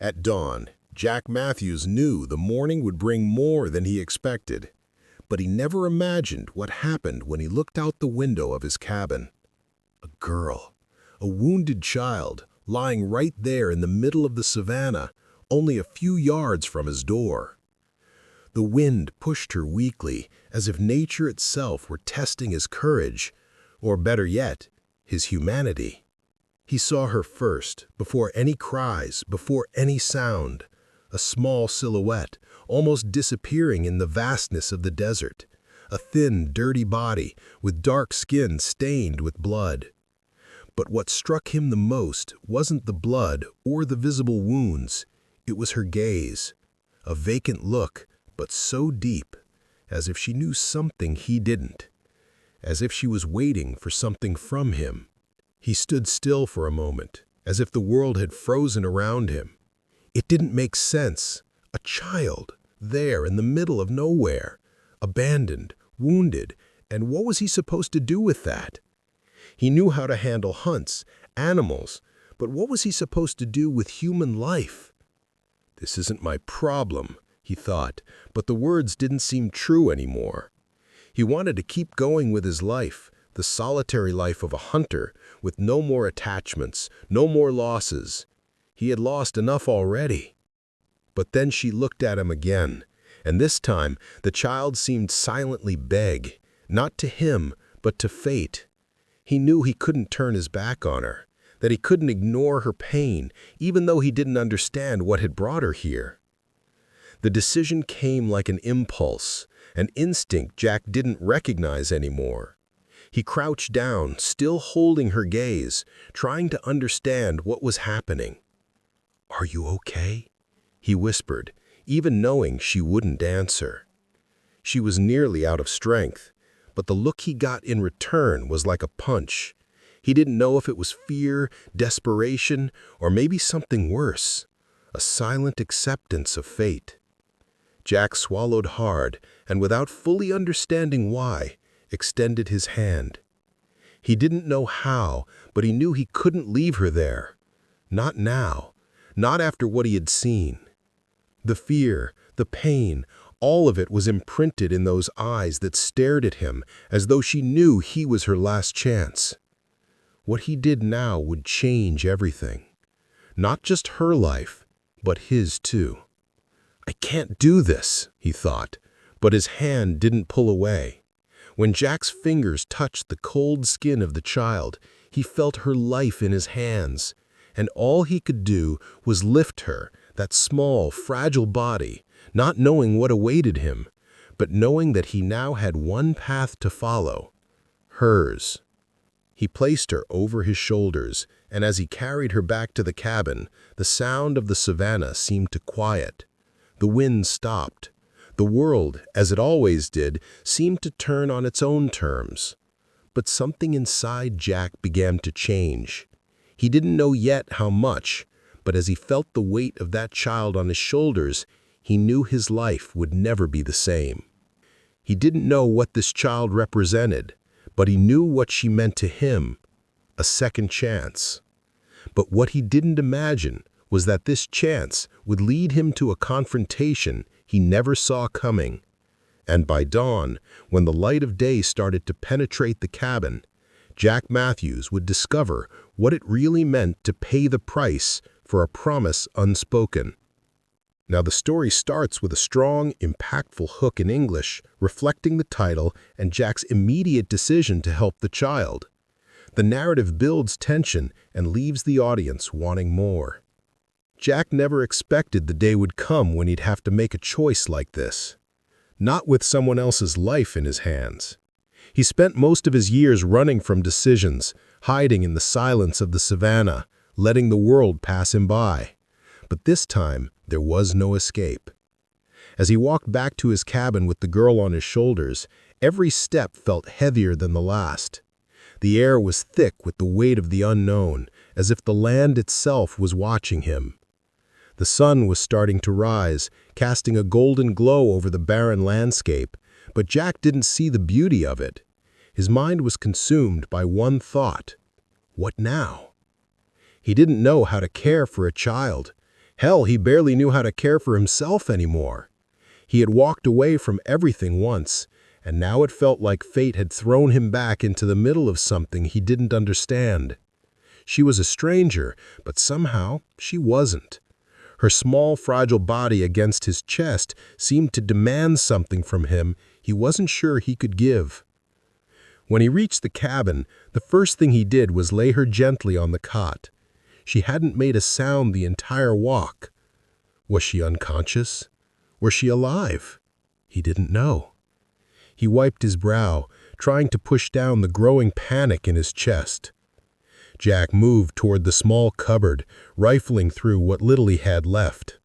At dawn, Jack Matthews knew the morning would bring more than he expected, but he never imagined what happened when he looked out the window of his cabin. A girl, a wounded child, lying right there in the middle of the savanna, only a few yards from his door. The wind pushed her weakly, as if nature itself were testing his courage, or better yet, his humanity. He saw her first, before any cries, before any sound, a small silhouette, almost disappearing in the vastness of the desert, a thin, dirty body with dark skin stained with blood. But what struck him the most wasn't the blood or the visible wounds. It was her gaze, a vacant look, but so deep, as if she knew something he didn't, as if she was waiting for something from him. He stood still for a moment, as if the world had frozen around him. It didn't make sense. A child, there in the middle of nowhere, abandoned, wounded, and what was he supposed to do with that? He knew how to handle hunts, animals, but what was he supposed to do with human life? This isn't my problem, he thought, but the words didn't seem true anymore. He wanted to keep going with his life, the solitary life of a hunter, with no more attachments, no more losses. He had lost enough already. But then she looked at him again, and this time the child seemed silently beg, not to him, but to fate. He knew he couldn't turn his back on her, that he couldn't ignore her pain, even though he didn't understand what had brought her here. The decision came like an impulse, an instinct Jack didn't recognize anymore. He crouched down, still holding her gaze, trying to understand what was happening. "Are you okay?" he whispered, even knowing she wouldn't answer. She was nearly out of strength, but the look he got in return was like a punch. He didn't know if it was fear, desperation, or maybe something worse, a silent acceptance of fate. Jack swallowed hard, and without fully understanding why, extended his hand. He didn't know how, but he knew he couldn't leave her there. Not now, not after what he had seen. The fear, the pain, all of it was imprinted in those eyes that stared at him as though she knew he was her last chance. What he did now would change everything. Not just her life, but his too. "I can't do this," he thought, but his hand didn't pull away. When Jack's fingers touched the cold skin of the child, he felt her life in his hands, and all he could do was lift her, that small, fragile body, not knowing what awaited him, but knowing that he now had one path to follow, hers. He placed her over his shoulders, and as he carried her back to the cabin, the sound of the savanna seemed to quiet. The wind stopped. The world, as it always did, seemed to turn on its own terms. But something inside Jack began to change. He didn't know yet how much, but as he felt the weight of that child on his shoulders, he knew his life would never be the same. He didn't know what this child represented, but he knew what she meant to him, a second chance. But what he didn't imagine was that this chance would lead him to a confrontation he never saw coming. And by dawn, when the light of day started to penetrate the cabin, Jack Matthews would discover what it really meant to pay the price for a promise unspoken. Now the story starts with a strong, impactful hook in English, reflecting the title and Jack's immediate decision to help the child. The narrative builds tension and leaves the audience wanting more. Jack never expected the day would come when he'd have to make a choice like this. Not with someone else's life in his hands. He spent most of his years running from decisions, hiding in the silence of the savanna, letting the world pass him by. But this time, there was no escape. As he walked back to his cabin with the girl on his shoulders, every step felt heavier than the last. The air was thick with the weight of the unknown, as if the land itself was watching him. The sun was starting to rise, casting a golden glow over the barren landscape, but Jack didn't see the beauty of it. His mind was consumed by one thought: what now? He didn't know how to care for a child, Hell, he barely knew how to care for himself anymore. He had walked away from everything once, and now it felt like fate had thrown him back into the middle of something he didn't understand. She was a stranger, but somehow she wasn't. Her small, fragile body against his chest seemed to demand something from him he wasn't sure he could give. When he reached the cabin, the first thing he did was lay her gently on the cot. She hadn't made a sound the entire walk. Was she unconscious? Was she alive? He didn't know. He wiped his brow, trying to push down the growing panic in his chest. Jack moved toward the small cupboard, rifling through what little he had left.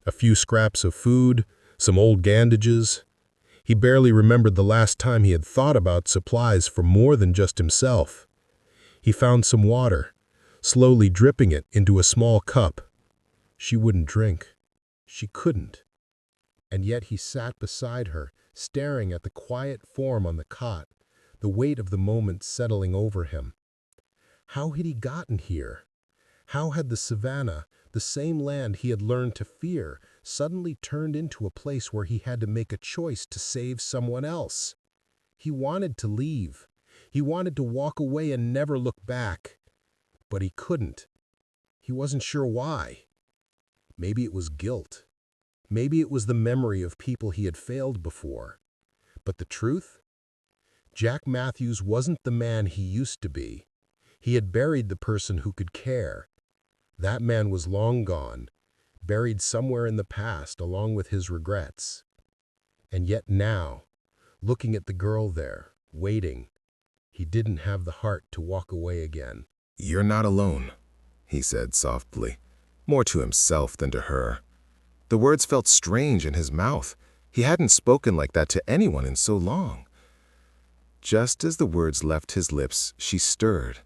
A few scraps of food, some old bandages. He barely remembered the last time he had thought about supplies for more than just himself. He found some water, slowly dripping it into a small cup. She wouldn't drink. She couldn't. And yet he sat beside her, staring at the quiet form on the cot, the weight of the moment settling over him. How had he gotten here? How had the savanna, the same land he had learned to fear, suddenly turned into a place where he had to make a choice to save someone else? He wanted to leave. He wanted to walk away and never look back. But he couldn't. He wasn't sure why. Maybe it was guilt. Maybe it was the memory of people he had failed before. But the truth? Jack Matthews wasn't the man he used to be. He had buried the person who could care. That man was long gone, buried somewhere in the past along with his regrets. And yet now, looking at the girl there, waiting, he didn't have the heart to walk away again. "You're not alone," he said softly, more to himself than to her. The words felt strange in his mouth. He hadn't spoken like that to anyone in so long. Just as the words left his lips, she stirred.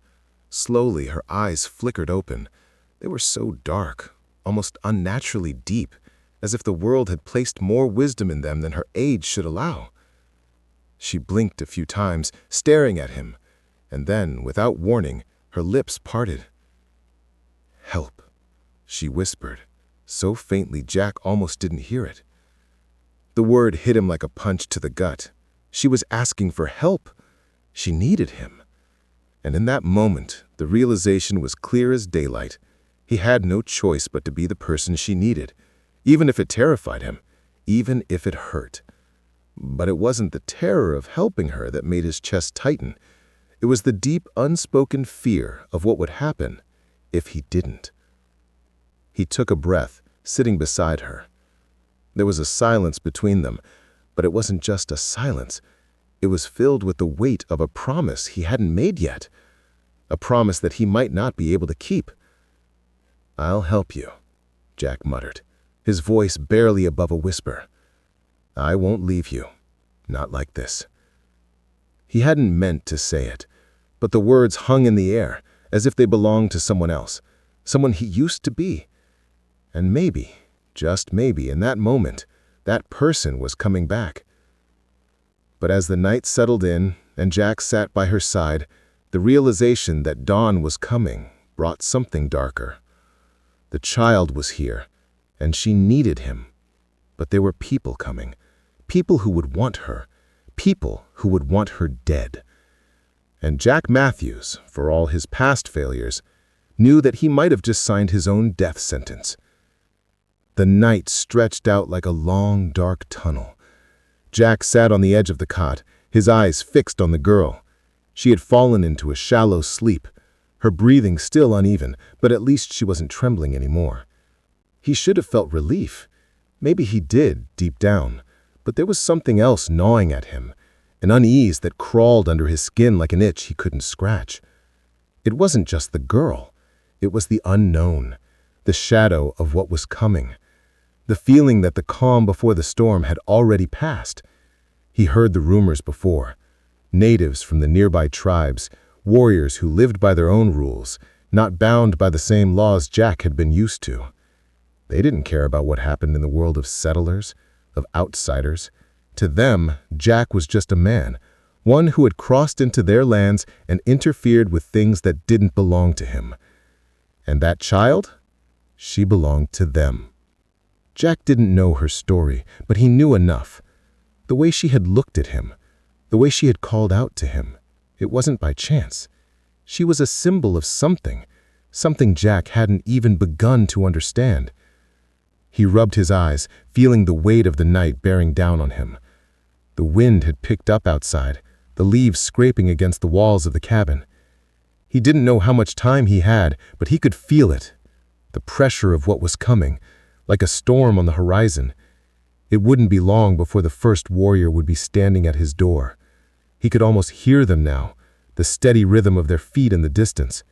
Slowly, her eyes flickered open. They were so dark, almost unnaturally deep, as if the world had placed more wisdom in them than her age should allow. She blinked a few times, staring at him, and then, without warning, her lips parted. "Help," she whispered, so faintly Jack almost didn't hear it. The word hit him like a punch to the gut. She was asking for help. She needed him. And in that moment, the realization was clear as daylight. He had no choice but to be the person she needed, even if it terrified him, even if it hurt. But it wasn't the terror of helping her that made his chest tighten. It was the deep, unspoken fear of what would happen if he didn't. He took a breath, sitting beside her. There was a silence between them, but it wasn't just a silence. It was filled with the weight of a promise he hadn't made yet, a promise that he might not be able to keep. "I'll help you," Jack muttered, his voice barely above a whisper. "I won't leave you, not like this." He hadn't meant to say it, but the words hung in the air, as if they belonged to someone else, someone he used to be. And maybe, just maybe, in that moment, that person was coming back. But as the night settled in and Jack sat by her side, the realization that dawn was coming brought something darker. The child was here, and she needed him. But there were people coming, people who would want her, people who would want her dead. And Jack Matthews, for all his past failures, knew that he might have just signed his own death sentence. The night stretched out like a long, dark tunnel. Jack sat on the edge of the cot, his eyes fixed on the girl. She had fallen into a shallow sleep, her breathing still uneven, but at least she wasn't trembling anymore. He should have felt relief. Maybe he did, deep down, but there was something else gnawing at him, an unease that crawled under his skin like an itch he couldn't scratch. It wasn't just the girl. It was the unknown, the shadow of what was coming. The feeling that the calm before the storm had already passed. He heard the rumors before. Natives from the nearby tribes, warriors who lived by their own rules, not bound by the same laws Jack had been used to. They didn't care about what happened in the world of settlers, of outsiders. To them, Jack was just a man, one who had crossed into their lands and interfered with things that didn't belong to him. And that child? She belonged to them. Jack didn't know her story, but he knew enough. The way she had looked at him, the way she had called out to him, it wasn't by chance. She was a symbol of something, something Jack hadn't even begun to understand. He rubbed his eyes, feeling the weight of the night bearing down on him. The wind had picked up outside, the leaves scraping against the walls of the cabin. He didn't know how much time he had, but he could feel it. The pressure of what was coming, like a storm on the horizon. It wouldn't be long before the first warrior would be standing at his door. He could almost hear them now, the steady rhythm of their feet in the distance.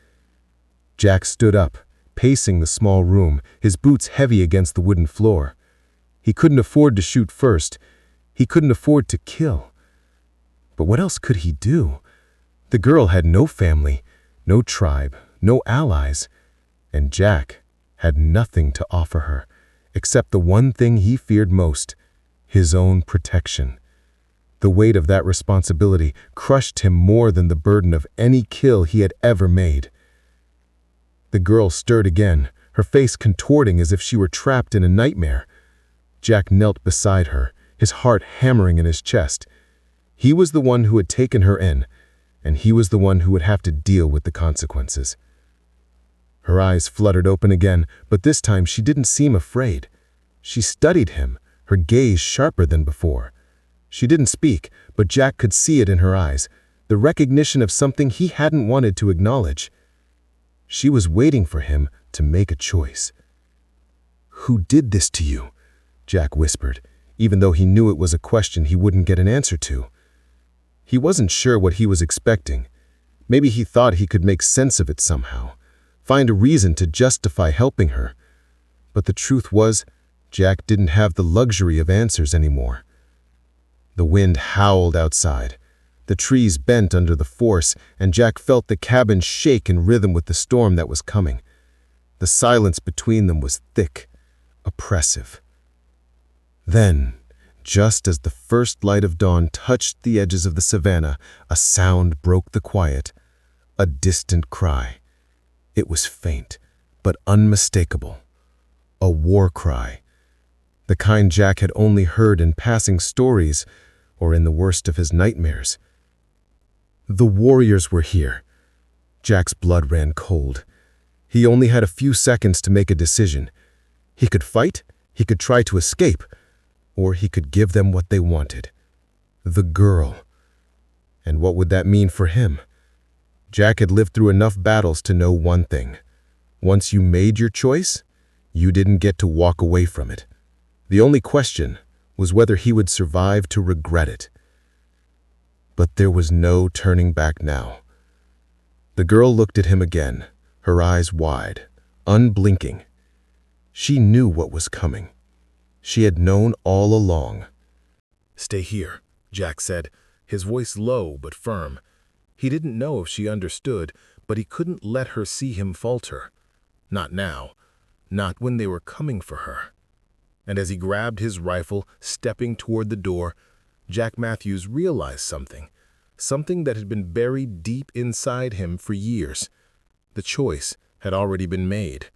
Jack stood up, pacing the small room, his boots heavy against the wooden floor. He couldn't afford to shoot first. He couldn't afford to kill. But what else could he do? The girl had no family, no tribe, no allies, and Jack had nothing to offer her, except the one thing he feared most, his own protection. The weight of that responsibility crushed him more than the burden of any kill he had ever made. The girl stirred again, her face contorting as if she were trapped in a nightmare. Jack knelt beside her, his heart hammering in his chest. He was the one who had taken her in, and he was the one who would have to deal with the consequences. Her eyes fluttered open again, but this time she didn't seem afraid. She studied him, her gaze sharper than before. She didn't speak, but Jack could see it in her eyes, the recognition of something he hadn't wanted to acknowledge. She was waiting for him to make a choice. "Who did this to you?" Jack whispered, even though he knew it was a question he wouldn't get an answer to. He wasn't sure what he was expecting. Maybe he thought he could make sense of it somehow, find a reason to justify helping her. But the truth was, Jack didn't have the luxury of answers anymore. The wind howled outside. The trees bent under the force, and Jack felt the cabin shake in rhythm with the storm that was coming. The silence between them was thick, oppressive. Then, just as the first light of dawn touched the edges of the savanna, a sound broke the quiet, a distant cry. It was faint, but unmistakable. A war cry. The kind Jack had only heard in passing stories or in the worst of his nightmares. The warriors were here. Jack's blood ran cold. He only had a few seconds to make a decision. He could fight, he could try to escape, or he could give them what they wanted. The girl. And what would that mean for him? Jack had lived through enough battles to know one thing. Once you made your choice, you didn't get to walk away from it. The only question was whether he would survive to regret it. But there was no turning back now. The girl looked at him again, her eyes wide, unblinking. She knew what was coming. She had known all along. "Stay here," Jack said, his voice low but firm. He didn't know if she understood, but he couldn't let her see him falter. Not now. Not when they were coming for her. And as he grabbed his rifle, stepping toward the door, Jack Matthews realized something that had been buried deep inside him for years. The choice had already been made.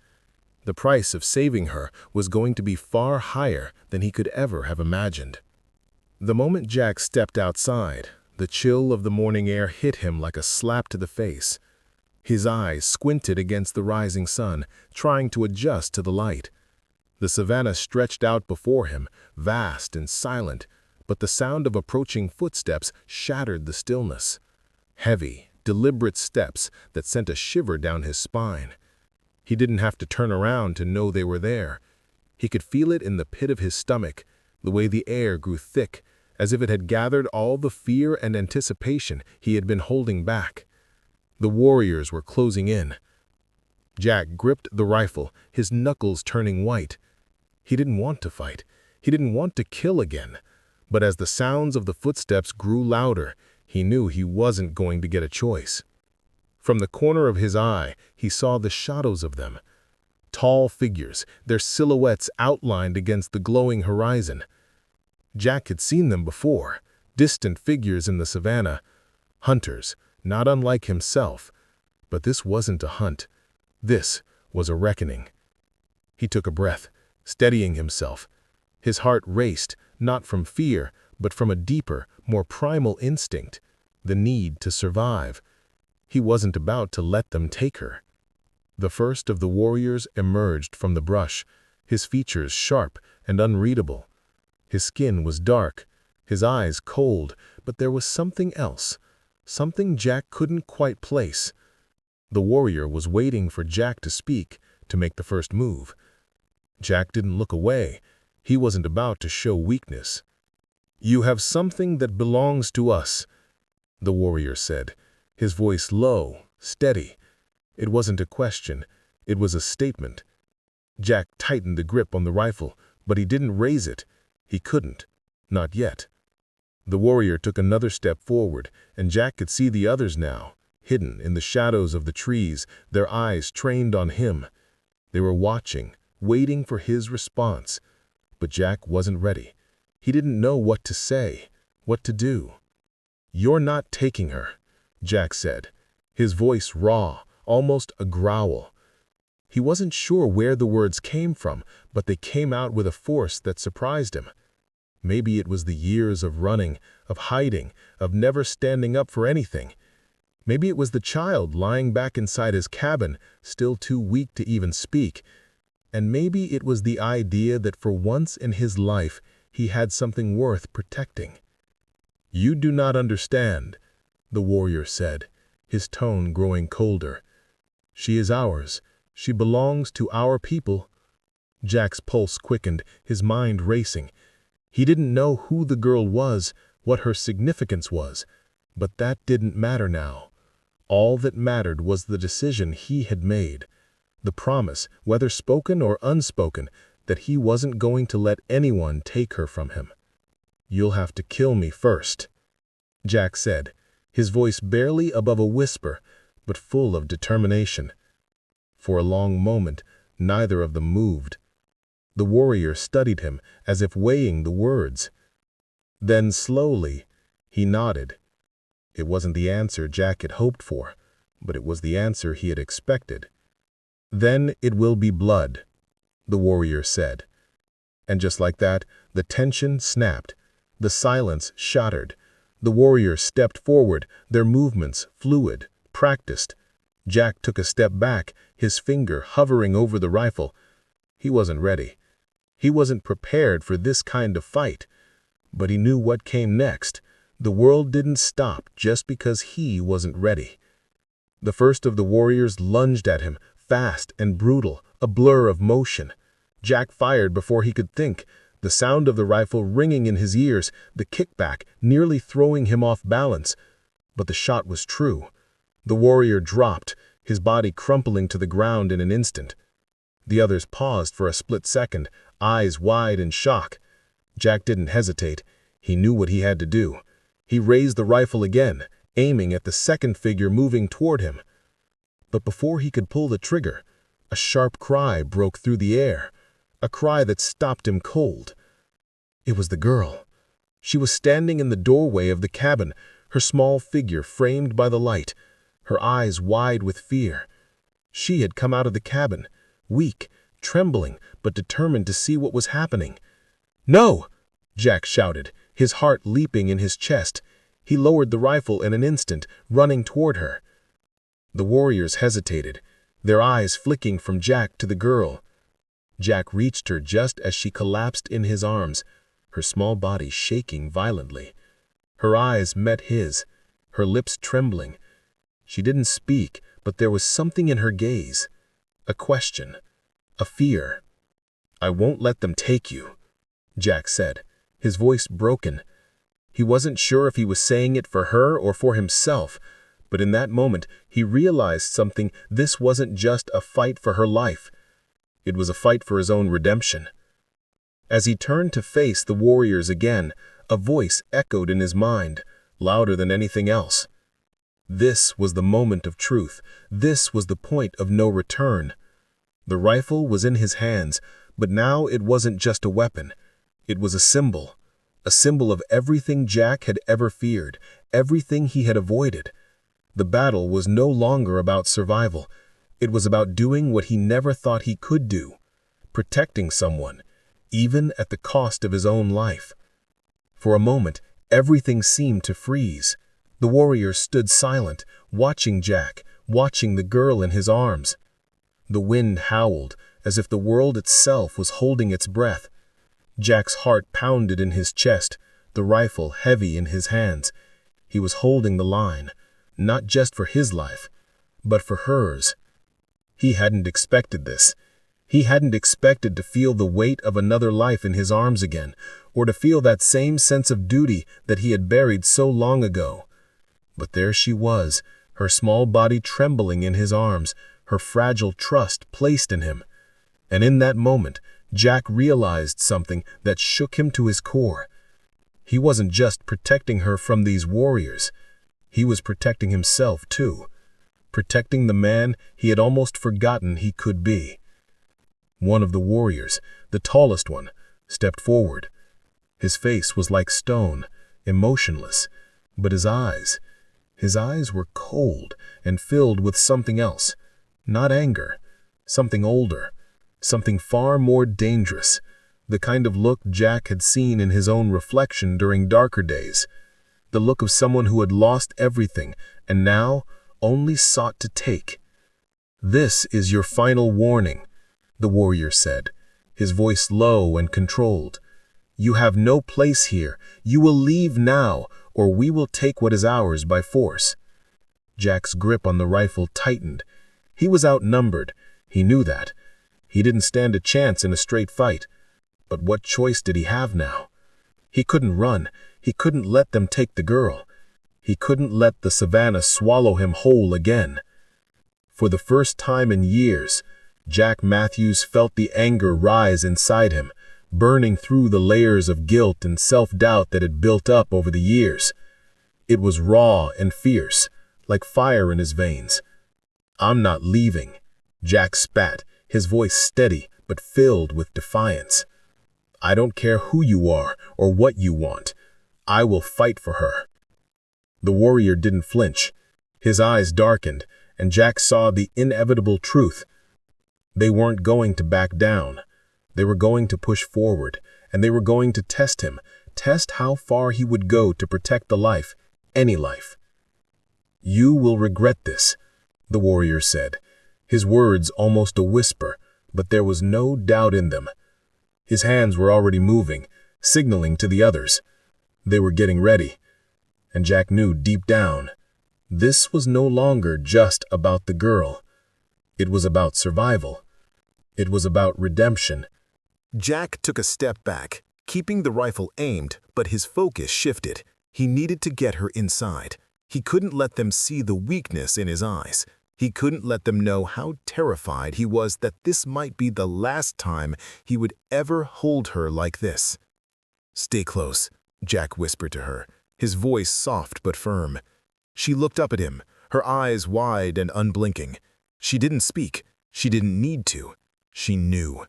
The price of saving her was going to be far higher than he could ever have imagined. The moment Jack stepped outside, the chill of the morning air hit him like a slap to the face. His eyes squinted against the rising sun, trying to adjust to the light. The savanna stretched out before him, vast and silent, but the sound of approaching footsteps shattered the stillness. Heavy, deliberate steps that sent a shiver down his spine. He didn't have to turn around to know they were there. He could feel it in the pit of his stomach, the way the air grew thick, as if it had gathered all the fear and anticipation he had been holding back. The warriors were closing in. Jack gripped the rifle, his knuckles turning white. He didn't want to fight. He didn't want to kill again. But as the sounds of the footsteps grew louder, he knew he wasn't going to get a choice. From the corner of his eye, he saw the shadows of them. Tall figures, their silhouettes outlined against the glowing horizon. Jack had seen them before, distant figures in the savanna. Hunters, not unlike himself. But this wasn't a hunt. This was a reckoning. He took a breath, steadying himself. His heart raced, not from fear, but from a deeper, more primal instinct, the need to survive. He wasn't about to let them take her. The first of the warriors emerged from the brush, his features sharp and unreadable. His skin was dark, his eyes cold, but there was something else, something Jack couldn't quite place. The warrior was waiting for Jack to speak, to make the first move. Jack didn't look away. He wasn't about to show weakness. "You have something that belongs to us," the warrior said, his voice low, steady. It wasn't a question, it was a statement. Jack tightened the grip on the rifle, but he didn't raise it. He couldn't. Not yet. The warrior took another step forward, and Jack could see the others now, hidden in the shadows of the trees, their eyes trained on him. They were watching, waiting for his response. But Jack wasn't ready. He didn't know what to say, what to do. "You're not taking her," Jack said, his voice raw, almost a growl. He wasn't sure where the words came from, but they came out with a force that surprised him. Maybe it was the years of running, of hiding, of never standing up for anything. Maybe it was the child lying back inside his cabin, still too weak to even speak. And maybe it was the idea that for once in his life he had something worth protecting. "You do not understand," the warrior said, his tone growing colder. "She is ours. She belongs to our people." Jack's pulse quickened, his mind racing. He didn't know who the girl was, what her significance was, but that didn't matter now. All that mattered was the decision he had made, the promise, whether spoken or unspoken, that he wasn't going to let anyone take her from him. "You'll have to kill me first," Jack said, his voice barely above a whisper, but full of determination. For a long moment, neither of them moved. The warrior studied him, as if weighing the words. Then slowly, he nodded. It wasn't the answer Jack had hoped for, but it was the answer he had expected. "Then it will be blood," the warrior said. And just like that, the tension snapped. The silence shattered. The warriors stepped forward, their movements fluid, practiced. Jack took a step back, his finger hovering over the rifle. He wasn't ready. He wasn't prepared for this kind of fight. But he knew what came next. The world didn't stop just because he wasn't ready. The first of the warriors lunged at him, fast and brutal, a blur of motion. Jack fired before he could think, the sound of the rifle ringing in his ears, the kickback nearly throwing him off balance. But the shot was true. The warrior dropped, his body crumpling to the ground in an instant. The others paused for a split second, eyes wide in shock. Jack didn't hesitate. He knew what he had to do. He raised the rifle again, aiming at the second figure moving toward him. But before he could pull the trigger, a sharp cry broke through the air, a cry that stopped him cold. It was the girl. She was standing in the doorway of the cabin, her small figure framed by the light, her eyes wide with fear. She had come out of the cabin, weak, trembling, but determined to see what was happening. "No!" Jack shouted, his heart leaping in his chest. He lowered the rifle in an instant, running toward her. The warriors hesitated, their eyes flicking from Jack to the girl. Jack reached her just as she collapsed in his arms, her small body shaking violently. Her eyes met his, her lips trembling. She didn't speak, but there was something in her gaze. A question, a fear. "I won't let them take you," Jack said, his voice broken. He wasn't sure if he was saying it for her or for himself, but in that moment he realized something. This wasn't just a fight for her life. It was a fight for his own redemption. As he turned to face the warriors again, a voice echoed in his mind, louder than anything else. This was the moment of truth. This was the point of no return. The rifle was in his hands, but now it wasn't just a weapon. It was a symbol of everything Jack had ever feared, everything he had avoided. The battle was no longer about survival. It was about doing what he never thought he could do, protecting someone, even at the cost of his own life. For a moment, everything seemed to freeze. The warrior stood silent, watching Jack, watching the girl in his arms. The wind howled, as if the world itself was holding its breath. Jack's heart pounded in his chest, the rifle heavy in his hands. He was holding the line, not just for his life, but for hers. He hadn't expected this. He hadn't expected to feel the weight of another life in his arms again, or to feel that same sense of duty that he had buried so long ago. But there she was, her small body trembling in his arms, her fragile trust placed in him. And in that moment, Jack realized something that shook him to his core. He wasn't just protecting her from these warriors. He was protecting himself too, protecting the man he had almost forgotten he could be. One of the warriors, the tallest one, stepped forward. His face was like stone, emotionless, but his eyes were cold and filled with something else. Not anger, something older, something far more dangerous, the kind of look Jack had seen in his own reflection during darker days, the look of someone who had lost everything and now only sought to take. "This is your final warning," the warrior said, his voice low and controlled. "You have no place here. You will leave now, or we will take what is ours by force." Jack's grip on the rifle tightened. He was outnumbered. He knew that. He didn't stand a chance in a straight fight. But what choice did he have now? He couldn't run. He couldn't let them take the girl. He couldn't let the savanna swallow him whole again. For the first time in years, Jack Matthews felt the anger rise inside him, burning through the layers of guilt and self-doubt that had built up over the years. It was raw and fierce, like fire in his veins. "I'm not leaving," Jack spat, his voice steady but filled with defiance. "I don't care who you are or what you want. I will fight for her." The warrior didn't flinch. His eyes darkened, and Jack saw the inevitable truth. They weren't going to back down. They were going to push forward, and they were going to test him, test how far he would go to protect the life, any life. "You will regret this," the warrior said, his words almost a whisper, but there was no doubt in them. His hands were already moving, signaling to the others. They were getting ready. And Jack knew deep down, this was no longer just about the girl. It was about survival. It was about redemption. Jack took a step back, keeping the rifle aimed, but his focus shifted. He needed to get her inside. He couldn't let them see the weakness in his eyes. He couldn't let them know how terrified he was that this might be the last time he would ever hold her like this. "Stay close," Jack whispered to her, his voice soft but firm. She looked up at him, her eyes wide and unblinking. She didn't speak. She didn't need to. She knew.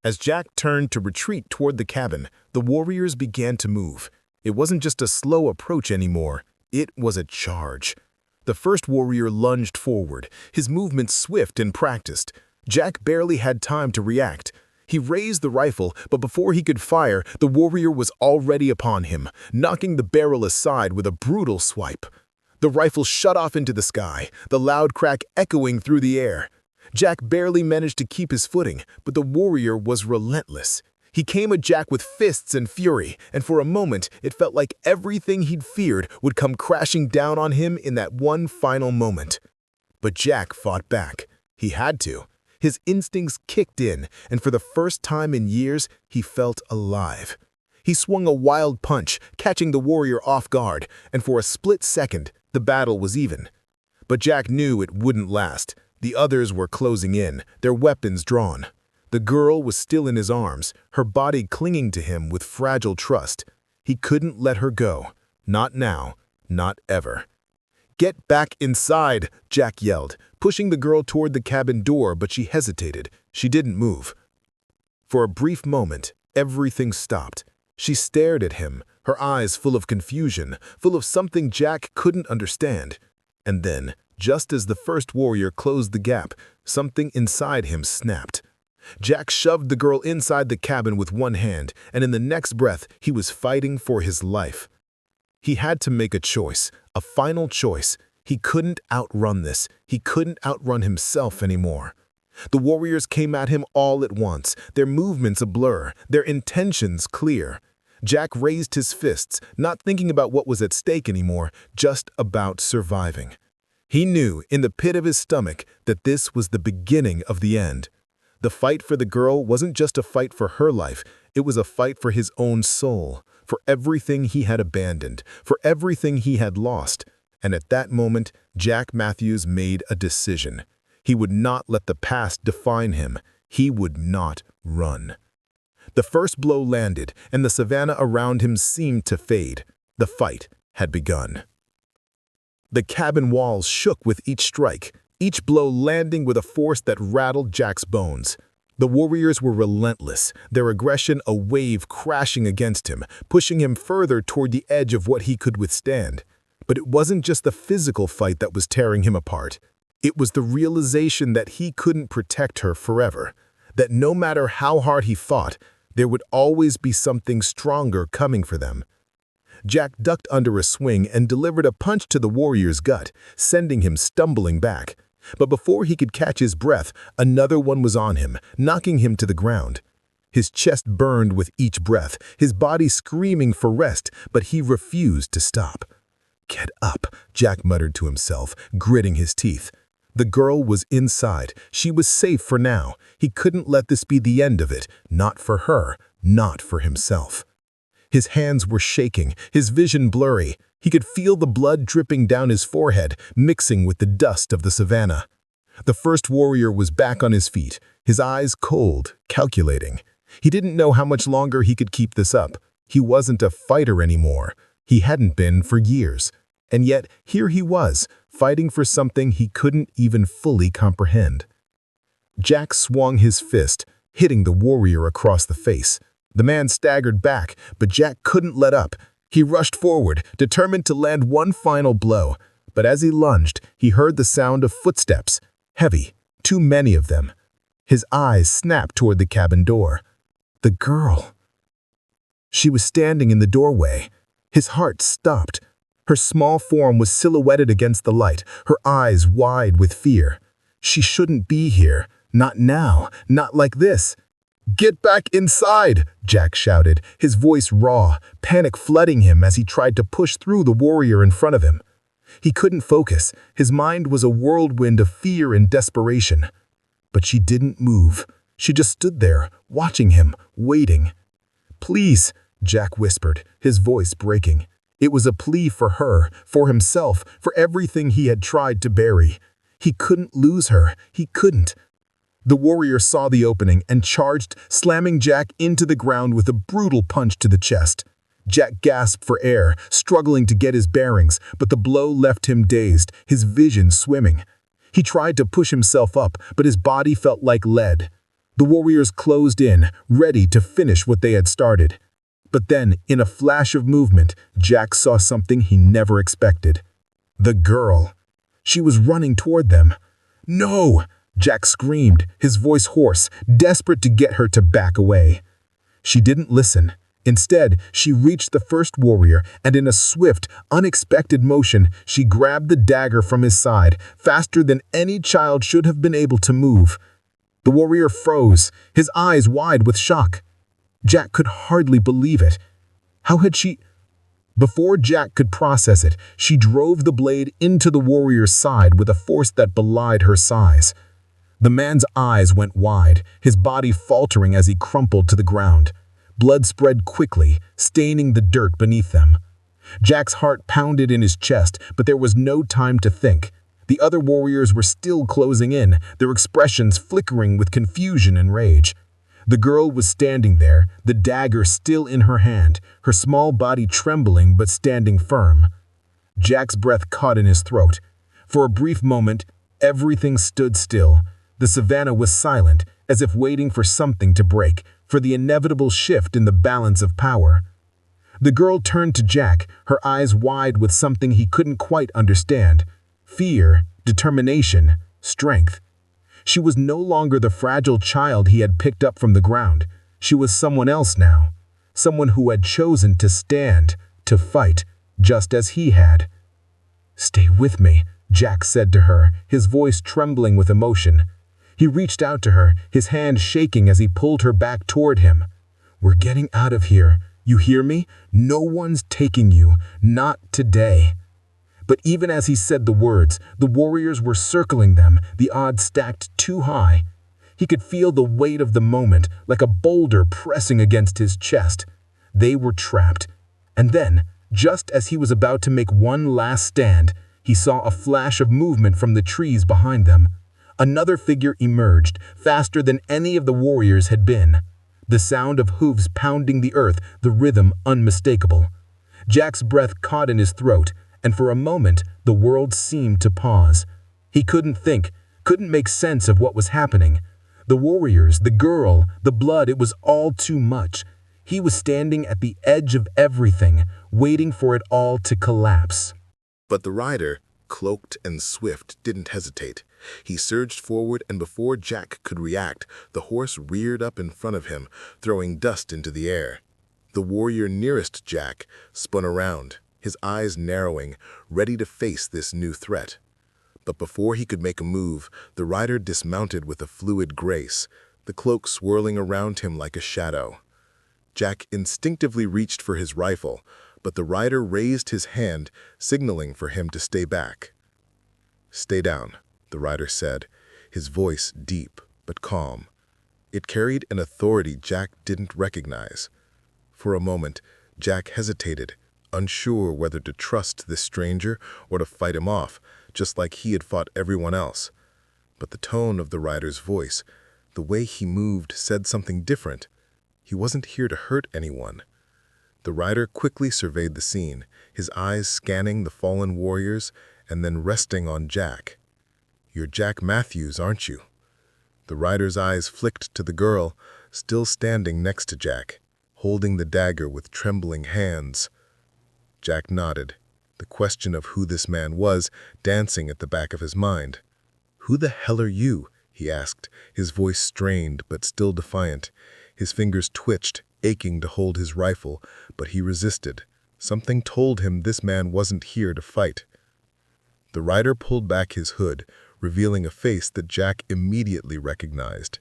As Jack turned to retreat toward the cabin, the warriors began to move. It wasn't just a slow approach anymore. It was a charge. The first warrior lunged forward, his movements swift and practiced. Jack barely had time to react. He raised the rifle, but before he could fire, the warrior was already upon him, knocking the barrel aside with a brutal swipe. The rifle shot off into the sky, the loud crack echoing through the air. Jack barely managed to keep his footing, but the warrior was relentless. He came at Jack with fists and fury, and for a moment it felt like everything he'd feared would come crashing down on him in that one final moment. But Jack fought back. He had to. His instincts kicked in, and for the first time in years, he felt alive. He swung a wild punch, catching the warrior off guard, and for a split second, the battle was even. But Jack knew it wouldn't last. The others were closing in, their weapons drawn. The girl was still in his arms, her body clinging to him with fragile trust. He couldn't let her go. Not now, not ever. "Get back inside," Jack yelled, pushing the girl toward the cabin door, but she hesitated. She didn't move. For a brief moment, everything stopped. She stared at him, her eyes full of confusion, full of something Jack couldn't understand. And then, just as the first warrior closed the gap, something inside him snapped. Jack shoved the girl inside the cabin with one hand, and in the next breath, he was fighting for his life. He had to make a choice, a final choice. He couldn't outrun this. He couldn't outrun himself anymore. The warriors came at him all at once, their movements a blur, their intentions clear. Jack raised his fists, not thinking about what was at stake anymore, just about surviving. He knew, in the pit of his stomach, that this was the beginning of the end. The fight for the girl wasn't just a fight for her life, it was a fight for his own soul, for everything he had abandoned, for everything he had lost. And at that moment, Jack Matthews made a decision. He would not let the past define him. He would not run. The first blow landed, and the savanna around him seemed to fade. The fight had begun. The cabin walls shook with each strike, each blow landing with a force that rattled Jack's bones. The warriors were relentless, their aggression a wave crashing against him, pushing him further toward the edge of what he could withstand. But it wasn't just the physical fight that was tearing him apart. It was the realization that he couldn't protect her forever, that no matter how hard he fought, there would always be something stronger coming for them. Jack ducked under a swing and delivered a punch to the warrior's gut, sending him stumbling back. But before he could catch his breath, another one was on him, knocking him to the ground. His chest burned with each breath, his body screaming for rest, but he refused to stop. "Get up," Jack muttered to himself, gritting his teeth. The girl was inside. She was safe for now. He couldn't let this be the end of it, not for her, not for himself. His hands were shaking, his vision blurry. He could feel the blood dripping down his forehead, mixing with the dust of the savanna. The first warrior was back on his feet, his eyes cold, calculating. He didn't know how much longer he could keep this up. He wasn't a fighter anymore. He hadn't been for years. And yet, here he was, fighting for something he couldn't even fully comprehend. Jack swung his fist, hitting the warrior across the face. The man staggered back, but Jack couldn't let up. He rushed forward, determined to land one final blow. But as he lunged, he heard the sound of footsteps, heavy, too many of them. His eyes snapped toward the cabin door. The girl. She was standing in the doorway. His heart stopped. Her small form was silhouetted against the light, her eyes wide with fear. She shouldn't be here. Not now. Not like this. "Get back inside!" Jack shouted, his voice raw, panic flooding him as he tried to push through the warrior in front of him. He couldn't focus. His mind was a whirlwind of fear and desperation. But she didn't move. She just stood there, watching him, waiting. "Please," Jack whispered, his voice breaking. It was a plea for her, for himself, for everything he had tried to bury. He couldn't lose her. He couldn't. The warrior saw the opening and charged, slamming Jack into the ground with a brutal punch to the chest. Jack gasped for air, struggling to get his bearings, but the blow left him dazed, his vision swimming. He tried to push himself up, but his body felt like lead. The warriors closed in, ready to finish what they had started. But then, in a flash of movement, Jack saw something he never expected. The girl. She was running toward them. "No!" Jack screamed, his voice hoarse, desperate to get her to back away. She didn't listen. Instead, she reached the first warrior, and in a swift, unexpected motion, she grabbed the dagger from his side, faster than any child should have been able to move. The warrior froze, his eyes wide with shock. Jack could hardly believe it. How had she... Before Jack could process it, she drove the blade into the warrior's side with a force that belied her size. The man's eyes went wide, his body faltering as he crumpled to the ground. Blood spread quickly, staining the dirt beneath them. Jack's heart pounded in his chest, but there was no time to think. The other warriors were still closing in, their expressions flickering with confusion and rage. The girl was standing there, the dagger still in her hand, her small body trembling but standing firm. Jack's breath caught in his throat. For a brief moment, everything stood still. The savanna was silent, as if waiting for something to break, for the inevitable shift in the balance of power. The girl turned to Jack, her eyes wide with something he couldn't quite understand. Fear, determination, strength. She was no longer the fragile child he had picked up from the ground. She was someone else now. Someone who had chosen to stand, to fight, just as he had. "Stay with me," Jack said to her, his voice trembling with emotion. He reached out to her, his hand shaking as he pulled her back toward him. "We're getting out of here. You hear me? No one's taking you. Not today." But even as he said the words, the warriors were circling them, the odds stacked too high. He could feel the weight of the moment, like a boulder pressing against his chest. They were trapped. And then, just as he was about to make one last stand, he saw a flash of movement from the trees behind them. Another figure emerged, faster than any of the warriors had been. The sound of hooves pounding the earth, the rhythm unmistakable. Jack's breath caught in his throat, and for a moment the world seemed to pause. He couldn't think, couldn't make sense of what was happening. The warriors, the girl, the blood, it was all too much. He was standing at the edge of everything, waiting for it all to collapse. But the rider, cloaked and swift, didn't hesitate. He surged forward, and before Jack could react, the horse reared up in front of him, throwing dust into the air. The warrior nearest Jack spun around, his eyes narrowing, ready to face this new threat. But before he could make a move, the rider dismounted with a fluid grace, the cloak swirling around him like a shadow. Jack instinctively reached for his rifle, but the rider raised his hand, signaling for him to stay back. "Stay down," the rider said, his voice deep but calm. It carried an authority Jack didn't recognize. For a moment, Jack hesitated, unsure whether to trust this stranger or to fight him off, just like he had fought everyone else. But the tone of the rider's voice, the way he moved, said something different. He wasn't here to hurt anyone. The rider quickly surveyed the scene, his eyes scanning the fallen warriors and then resting on Jack. "You're Jack Matthews, aren't you?" The rider's eyes flicked to the girl, still standing next to Jack, holding the dagger with trembling hands. Jack nodded, the question of who this man was dancing at the back of his mind. "Who the hell are you?" he asked, his voice strained but still defiant. His fingers twitched, aching to hold his rifle, but he resisted. Something told him this man wasn't here to fight. The rider pulled back his hood, revealing a face that Jack immediately recognized.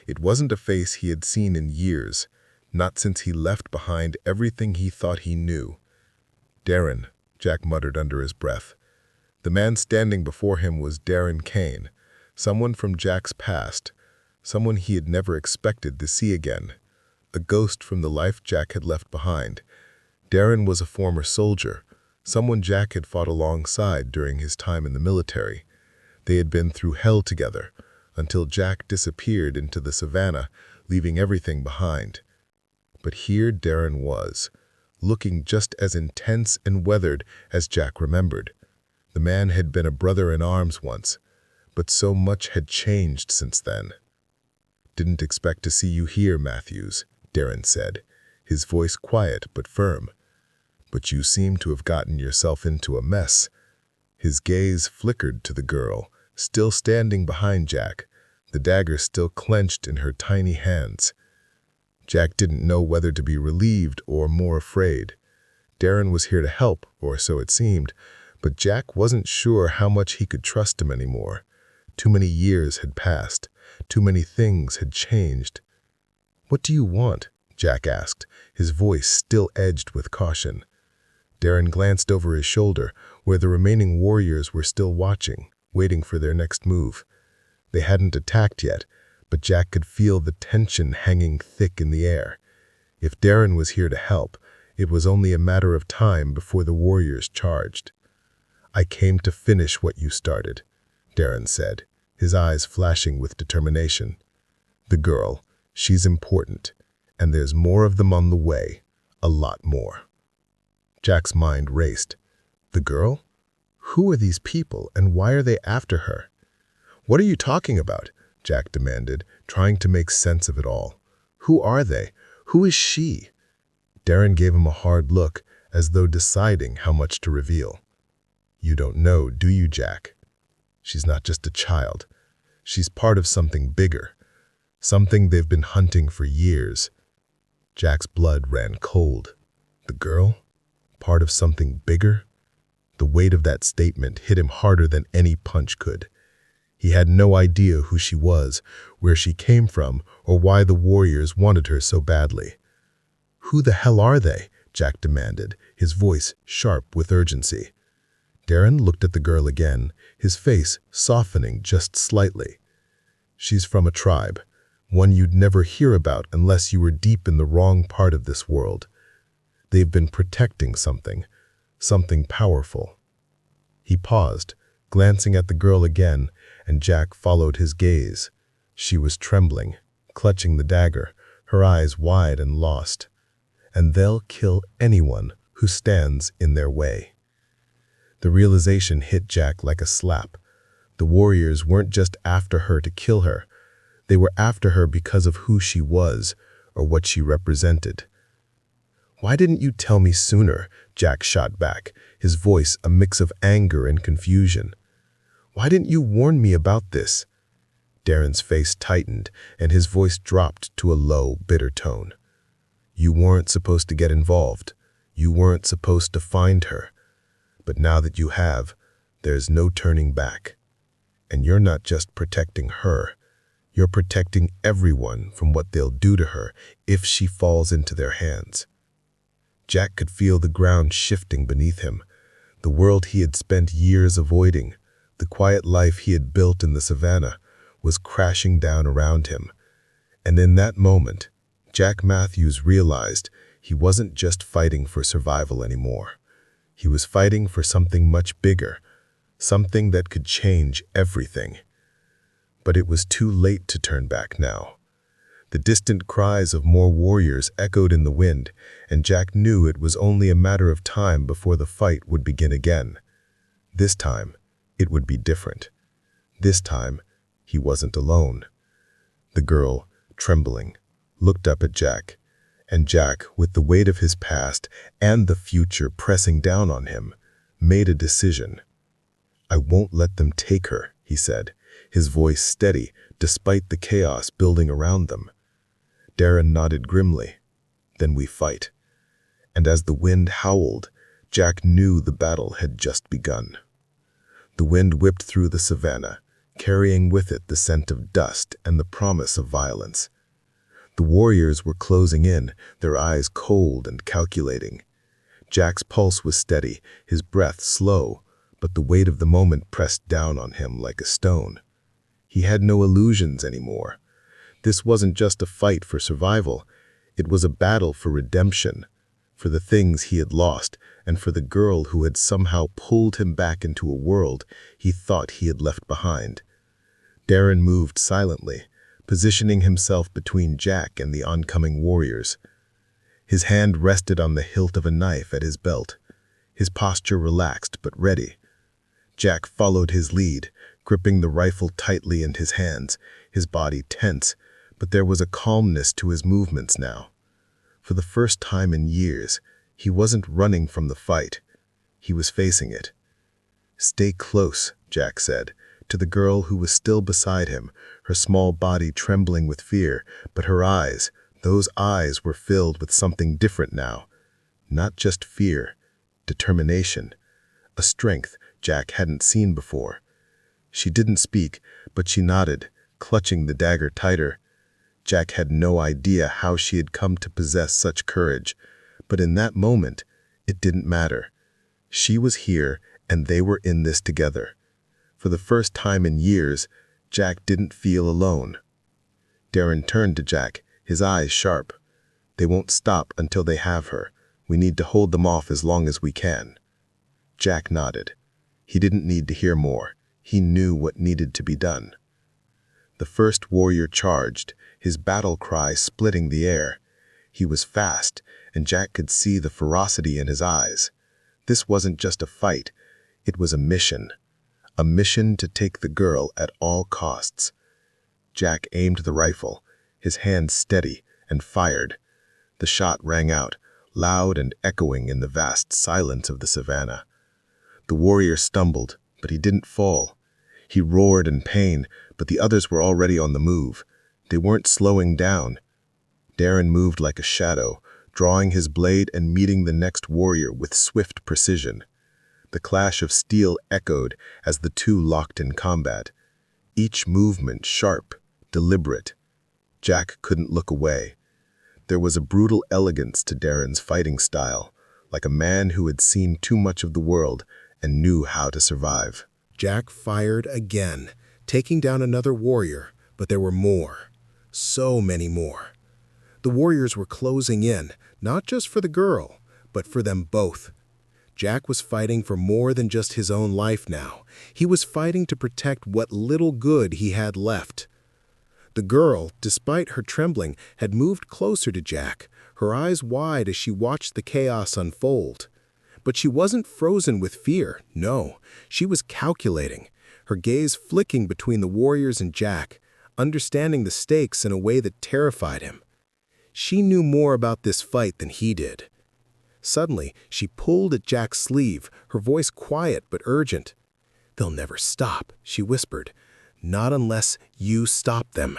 It wasn't a face he had seen in years, not since he left behind everything he thought he knew. "Darren," Jack muttered under his breath. The man standing before him was Darren Kane, someone from Jack's past, someone he had never expected to see again, a ghost from the life Jack had left behind. Darren was a former soldier, someone Jack had fought alongside during his time in the military. They had been through hell together, until Jack disappeared into the savanna, leaving everything behind. But here Darren was, looking just as intense and weathered as Jack remembered. The man had been a brother in arms once, but so much had changed since then. "Didn't expect to see you here, Matthews," Darren said, his voice quiet but firm. "But you seem to have gotten yourself into a mess." His gaze flickered to the girl, still standing behind Jack, the dagger still clenched in her tiny hands. Jack didn't know whether to be relieved or more afraid. Darren was here to help, or so it seemed, but Jack wasn't sure how much he could trust him anymore. Too many years had passed. Too many things had changed. "What do you want?" Jack asked, his voice still edged with caution. Darren glanced over his shoulder, where the remaining warriors were still watching, waiting for their next move. They hadn't attacked yet, but Jack could feel the tension hanging thick in the air. If Darren was here to help, it was only a matter of time before the warriors charged. "I came to finish what you started," Darren said, his eyes flashing with determination. "The girl, she's important, and there's more of them on the way, a lot more." Jack's mind raced. The girl? Who are these people, and why are they after her? "What are you talking about?" Jack demanded, trying to make sense of it all. "Who are they? Who is she?" Darren gave him a hard look, as though deciding how much to reveal. "You don't know, do you, Jack? She's not just a child. She's part of something bigger, something they've been hunting for years. Jack's blood ran cold. The girl? Part of something bigger? The weight of that statement hit him harder than any punch could. He had no idea who she was, where she came from, or why the warriors wanted her so badly. "Who the hell are they?" Jack demanded, his voice sharp with urgency. Darren looked at the girl again, his face softening just slightly. "She's from a tribe, one you'd never hear about unless you were deep in the wrong part of this world. They've been protecting something powerful." He paused, glancing at the girl again, and Jack followed his gaze. She was trembling, clutching the dagger, her eyes wide and lost. "And they'll kill anyone who stands in their way." The realization hit Jack like a slap. The warriors weren't just after her to kill her. They were after her because of who she was, or what she represented. "Why didn't you tell me sooner?" Jack shot back, his voice a mix of anger and confusion. "Why didn't you warn me about this?" Darren's face tightened, and his voice dropped to a low, bitter tone. "You weren't supposed to get involved. You weren't supposed to find her. But now that you have, there's no turning back. And you're not just protecting her. You're protecting everyone from what they'll do to her if she falls into their hands." Jack could feel the ground shifting beneath him. The world he had spent years avoiding, the quiet life he had built in the savanna, was crashing down around him. And in that moment, Jack Matthews realized he wasn't just fighting for survival anymore. He was fighting for something much bigger, something that could change everything. But it was too late to turn back now. The distant cries of more warriors echoed in the wind, and Jack knew it was only a matter of time before the fight would begin again. This time, it would be different. This time, he wasn't alone. The girl, trembling, looked up at Jack, and Jack, with the weight of his past and the future pressing down on him, made a decision. "I won't let them take her," he said, his voice steady despite the chaos building around them. Darren nodded grimly. "Then we fight." And as the wind howled, Jack knew the battle had just begun. The wind whipped through the savanna, carrying with it the scent of dust and the promise of violence. The warriors were closing in, their eyes cold and calculating. Jack's pulse was steady, his breath slow, but the weight of the moment pressed down on him like a stone. He had no illusions anymore. This wasn't just a fight for survival. It was a battle for redemption, for the things he had lost, and for the girl who had somehow pulled him back into a world he thought he had left behind. Darren moved silently, positioning himself between Jack and the oncoming warriors. His hand rested on the hilt of a knife at his belt, his posture relaxed but ready. Jack followed his lead, gripping the rifle tightly in his hands, his body tense, but there was a calmness to his movements now. For the first time in years, he wasn't running from the fight. He was facing it. "Stay close," Jack said, to the girl who was still beside him, her small body trembling with fear, but her eyes, those eyes were filled with something different now. Not just fear, determination, a strength Jack hadn't seen before. She didn't speak, but she nodded, clutching the dagger tighter. Jack had no idea how she had come to possess such courage, but in that moment, it didn't matter. She was here, and they were in this together. For the first time in years, Jack didn't feel alone. Darren turned to Jack, his eyes sharp. "They won't stop until they have her. We need to hold them off as long as we can." Jack nodded. He didn't need to hear more. He knew what needed to be done. The first warrior charged, his battle cry splitting the air. He was fast, and Jack could see the ferocity in his eyes. This wasn't just a fight. It was a mission to take the girl at all costs. Jack aimed the rifle, his hand steady, and fired. The shot rang out, loud and echoing in the vast silence of the savanna. The warrior stumbled, but he didn't fall. He roared in pain, but the others were already on the move. They weren't slowing down. Darren moved like a shadow, drawing his blade and meeting the next warrior with swift precision. The clash of steel echoed as the two locked in combat, each movement sharp, deliberate. Jack couldn't look away. There was a brutal elegance to Darren's fighting style, like a man who had seen too much of the world and knew how to survive. Jack fired again, taking down another warrior, but there were more. So many more. The warriors were closing in, not just for the girl, but for them both. Jack was fighting for more than just his own life now. He was fighting to protect what little good he had left. The girl, despite her trembling, had moved closer to Jack, her eyes wide as she watched the chaos unfold. But she wasn't frozen with fear, no. She was calculating, her gaze flicking between the warriors and Jack, understanding the stakes in a way that terrified him. She knew more about this fight than he did. Suddenly, she pulled at Jack's sleeve, her voice quiet but urgent. "They'll never stop," she whispered. "Not unless you stop them."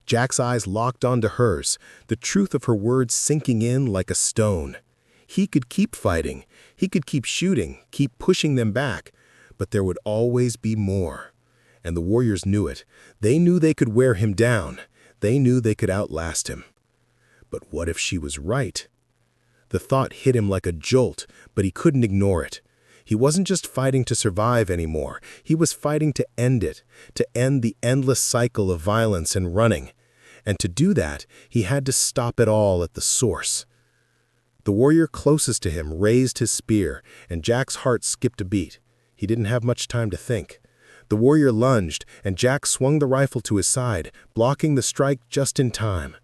Jack's eyes locked onto hers, the truth of her words sinking in like a stone. He could keep fighting, he could keep shooting, keep pushing them back, but there would always be more. And the warriors knew it. They knew they could wear him down. They knew they could outlast him. But what if she was right? The thought hit him like a jolt, but he couldn't ignore it. He wasn't just fighting to survive anymore. He was fighting to end it, to end the endless cycle of violence and running. And to do that, he had to stop it all at the source. The warrior closest to him raised his spear, and Jack's heart skipped a beat. He didn't have much time to think. The warrior lunged, and Jack swung the rifle to his side, blocking the strike just in time.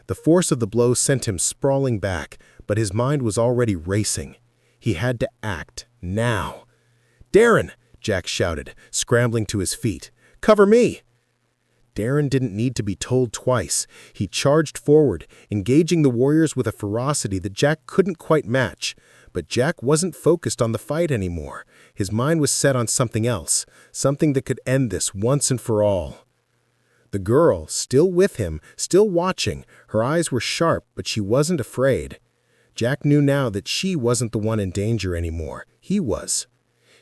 The force of the blow sent him sprawling back, but his mind was already racing. He had to act, now. "Darren!" Jack shouted, scrambling to his feet. "Cover me!" Darren didn't need to be told twice. He charged forward, engaging the warriors with a ferocity that Jack couldn't quite match. But Jack wasn't focused on the fight anymore. His mind was set on something else, something that could end this once and for all. The girl, still with him, still watching, her eyes were sharp, but she wasn't afraid. Jack knew now that she wasn't the one in danger anymore. He was.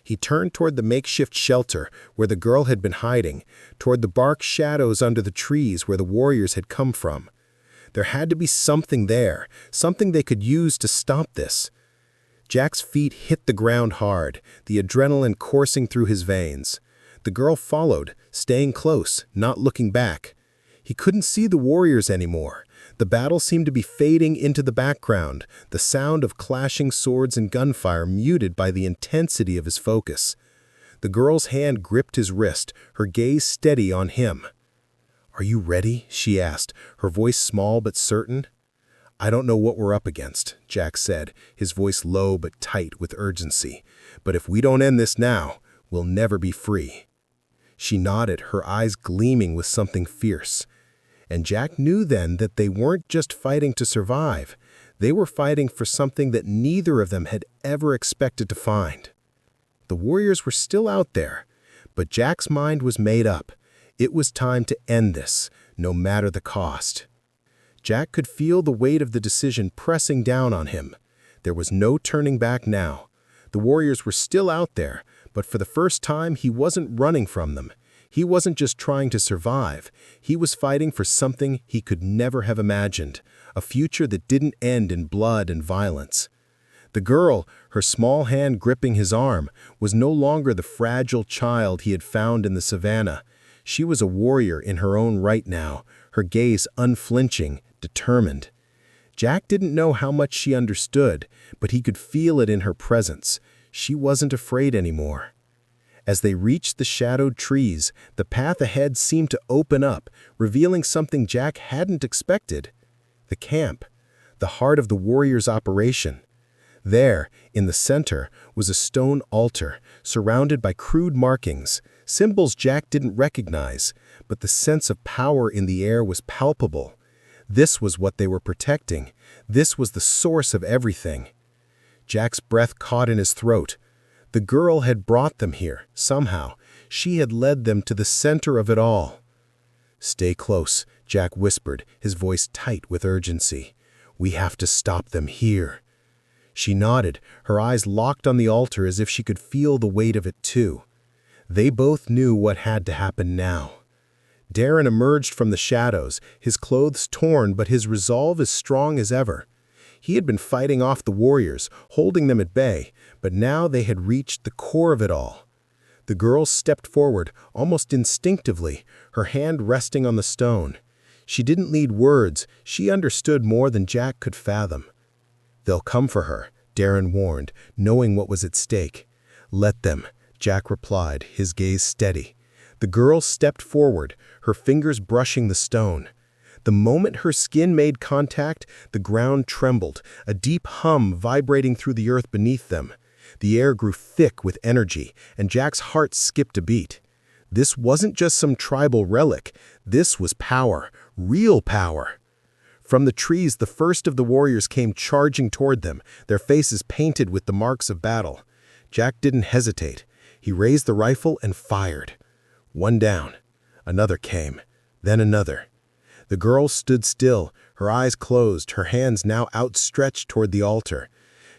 He turned toward the makeshift shelter where the girl had been hiding, toward the bark shadows under the trees where the warriors had come from. There had to be something there, something they could use to stop this. Jack's feet hit the ground hard, the adrenaline coursing through his veins. The girl followed, staying close, not looking back. He couldn't see the warriors anymore. The battle seemed to be fading into the background, the sound of clashing swords and gunfire muted by the intensity of his focus. The girl's hand gripped his wrist, her gaze steady on him. "Are you ready?" she asked, her voice small but certain. "I don't know what we're up against," Jack said, his voice low but tight with urgency. "But if we don't end this now, we'll never be free." She nodded, her eyes gleaming with something fierce. And Jack knew then that they weren't just fighting to survive. They were fighting for something that neither of them had ever expected to find. The warriors were still out there, but Jack's mind was made up. It was time to end this, no matter the cost. Jack could feel the weight of the decision pressing down on him. There was no turning back now. The warriors were still out there, but for the first time he wasn't running from them. He wasn't just trying to survive. He was fighting for something he could never have imagined, a future that didn't end in blood and violence. The girl, her small hand gripping his arm, was no longer the fragile child he had found in the savanna. She was a warrior in her own right now, her gaze unflinching, determined. Jack didn't know how much she understood, but he could feel it in her presence. She wasn't afraid anymore. As they reached the shadowed trees, the path ahead seemed to open up, revealing something Jack hadn't expected. The camp, the heart of the warriors' operation. There, in the center, was a stone altar, surrounded by crude markings, symbols Jack didn't recognize, but the sense of power in the air was palpable. This was what they were protecting. This was the source of everything. Jack's breath caught in his throat. The girl had brought them here, somehow. She had led them to the center of it all. "Stay close," Jack whispered, his voice tight with urgency. "We have to stop them here." She nodded, her eyes locked on the altar as if she could feel the weight of it too. They both knew what had to happen now. Darren emerged from the shadows, his clothes torn but his resolve as strong as ever. He had been fighting off the warriors, holding them at bay, but now they had reached the core of it all. The girl stepped forward, almost instinctively, her hand resting on the stone. She didn't need words, she understood more than Jack could fathom. "They'll come for her," Darren warned, knowing what was at stake. "Let them," Jack replied, his gaze steady. The girl stepped forward, her fingers brushing the stone. The moment her skin made contact, the ground trembled, a deep hum vibrating through the earth beneath them. The air grew thick with energy, and Jack's heart skipped a beat. This wasn't just some tribal relic. This was power, real power. From the trees, the first of the warriors came charging toward them, their faces painted with the marks of battle. Jack didn't hesitate. He raised the rifle and fired. One down. Another came, then another. The girl stood still, her eyes closed, her hands now outstretched toward the altar.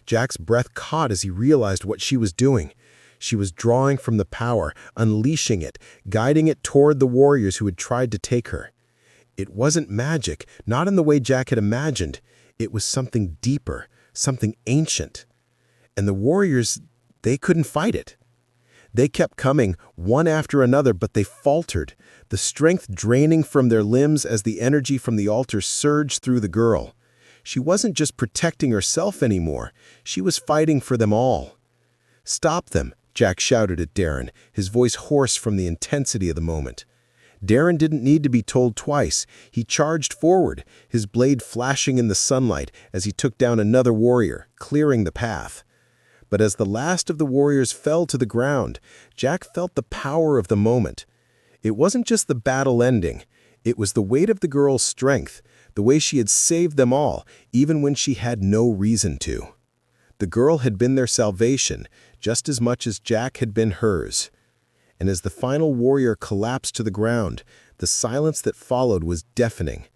Jack's breath caught as he realized what she was doing. She was drawing from the power, unleashing it, guiding it toward the warriors who had tried to take her. It wasn't magic, not in the way Jack had imagined. It was something deeper, something ancient. And the warriors, they couldn't fight it. They kept coming, one after another, but they faltered, the strength draining from their limbs as the energy from the altar surged through the girl. She wasn't just protecting herself anymore, she was fighting for them all. "Stop them," Jack shouted at Darren, his voice hoarse from the intensity of the moment. Darren didn't need to be told twice. He charged forward, his blade flashing in the sunlight as he took down another warrior, clearing the path. But as the last of the warriors fell to the ground, Jack felt the power of the moment. It wasn't just the battle ending. It was the weight of the girl's strength, the way she had saved them all, even when she had no reason to. The girl had been their salvation, just as much as Jack had been hers. And as the final warrior collapsed to the ground, the silence that followed was deafening.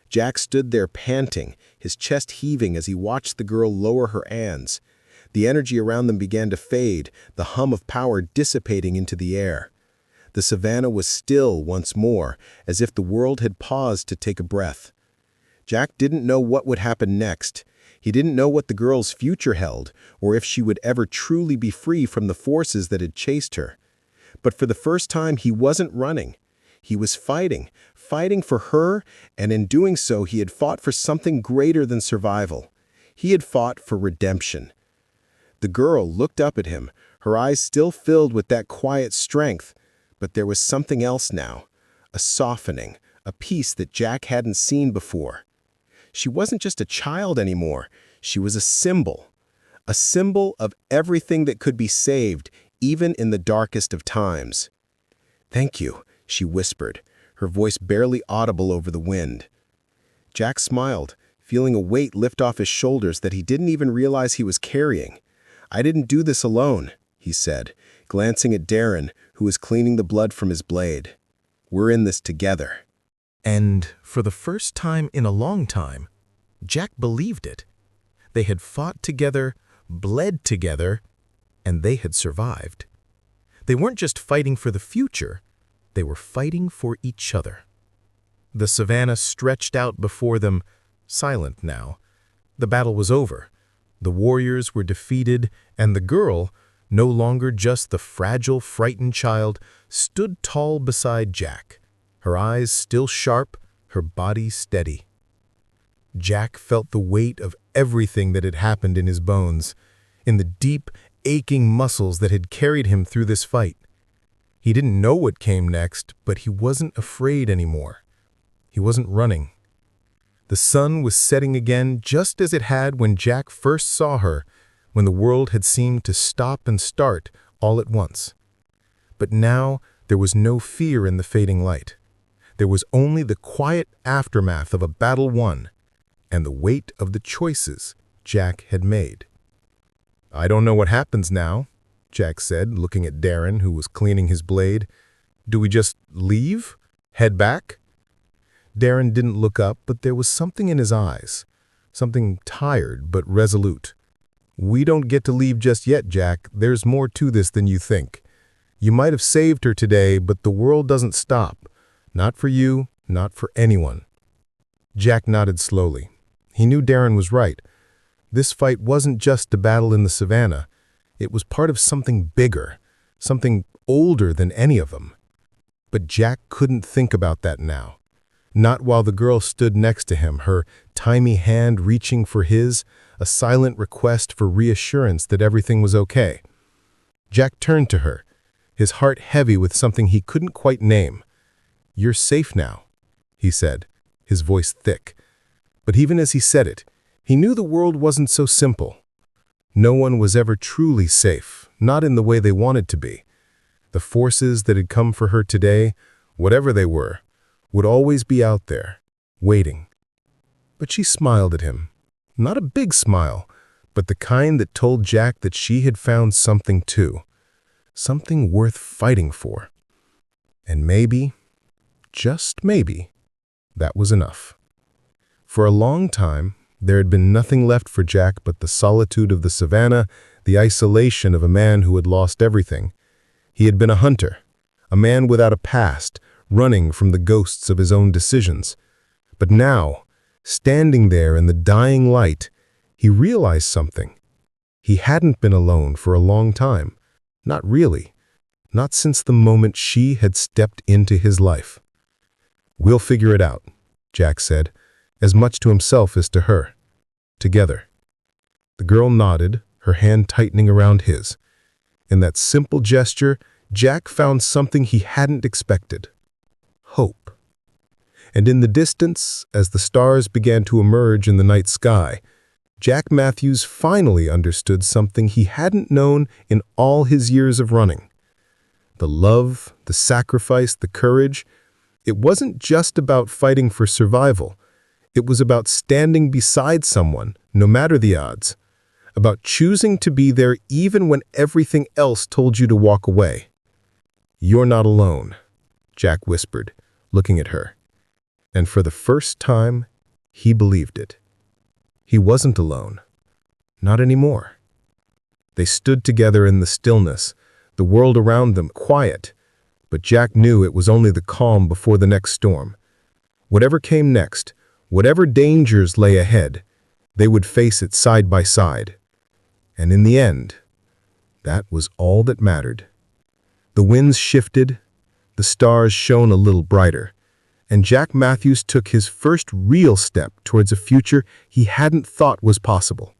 Jack stood there panting, his chest heaving as he watched the girl lower her hands. The energy around them began to fade, the hum of power dissipating into the air. The savanna was still once more, as if the world had paused to take a breath. Jack didn't know what would happen next. He didn't know what the girl's future held, or if she would ever truly be free from the forces that had chased her. But for the first time, he wasn't running. He was fighting for her, and in doing so, he had fought for something greater than survival. He had fought for redemption. The girl looked up at him, her eyes still filled with that quiet strength, but there was something else now, a softening, a peace that Jack hadn't seen before. She wasn't just a child anymore, she was a symbol of everything that could be saved, even in the darkest of times. "Thank you," she whispered, her voice barely audible over the wind. Jack smiled, feeling a weight lift off his shoulders that he didn't even realize he was carrying. "I didn't do this alone," he said, glancing at Darren, who was cleaning the blood from his blade. "We're in this together." And for the first time in a long time, Jack believed it. They had fought together, bled together, and they had survived. They weren't just fighting for the future, they were fighting for each other. The savanna stretched out before them, silent now. The battle was over. The warriors were defeated, and the girl, no longer just the fragile, frightened child, stood tall beside Jack, her eyes still sharp, her body steady. Jack felt the weight of everything that had happened in his bones, in the deep, aching muscles that had carried him through this fight. He didn't know what came next, but he wasn't afraid anymore. He wasn't running. The sun was setting again just as it had when Jack first saw her, when the world had seemed to stop and start all at once. But now there was no fear in the fading light. There was only the quiet aftermath of a battle won, and the weight of the choices Jack had made. "I don't know what happens now," Jack said, looking at Darren, who was cleaning his blade. "Do we just leave? Head back?" Darren didn't look up, but there was something in his eyes. Something tired but resolute. "We don't get to leave just yet, Jack. There's more to this than you think. You might have saved her today, but the world doesn't stop. Not for you, not for anyone." Jack nodded slowly. He knew Darren was right. This fight wasn't just a battle in the savanna. It was part of something bigger, something older than any of them. But Jack couldn't think about that now. Not while the girl stood next to him, her tiny hand reaching for his, a silent request for reassurance that everything was okay. Jack turned to her, his heart heavy with something he couldn't quite name. "You're safe now," he said, his voice thick. But even as he said it, he knew the world wasn't so simple. No one was ever truly safe, not in the way they wanted to be. The forces that had come for her today, whatever they were, would always be out there, waiting. But she smiled at him. Not a big smile, but the kind that told Jack that she had found something too. Something worth fighting for. And maybe, just maybe, that was enough. For a long time, there had been nothing left for Jack but the solitude of the savanna, the isolation of a man who had lost everything. He had been a hunter, a man without a past, running from the ghosts of his own decisions. But now, standing there in the dying light, he realized something. He hadn't been alone for a long time. Not really. Not since the moment she had stepped into his life. "We'll figure it out," Jack said, as much to himself as to her. "Together." The girl nodded, her hand tightening around his. In that simple gesture, Jack found something he hadn't expected. Hope. And in the distance, as the stars began to emerge in the night sky, Jack Matthews finally understood something he hadn't known in all his years of running. The love, the sacrifice, the courage, it wasn't just about fighting for survival. It was about standing beside someone, no matter the odds. About choosing to be there even when everything else told you to walk away. "You're not alone," Jack whispered, looking at her. And for the first time, he believed it. He wasn't alone. Not anymore. They stood together in the stillness, the world around them quiet, but Jack knew it was only the calm before the next storm. Whatever came next, whatever dangers lay ahead, they would face it side by side. And in the end, that was all that mattered. The winds shifted, the stars shone a little brighter, and Jack Matthews took his first real step towards a future he hadn't thought was possible.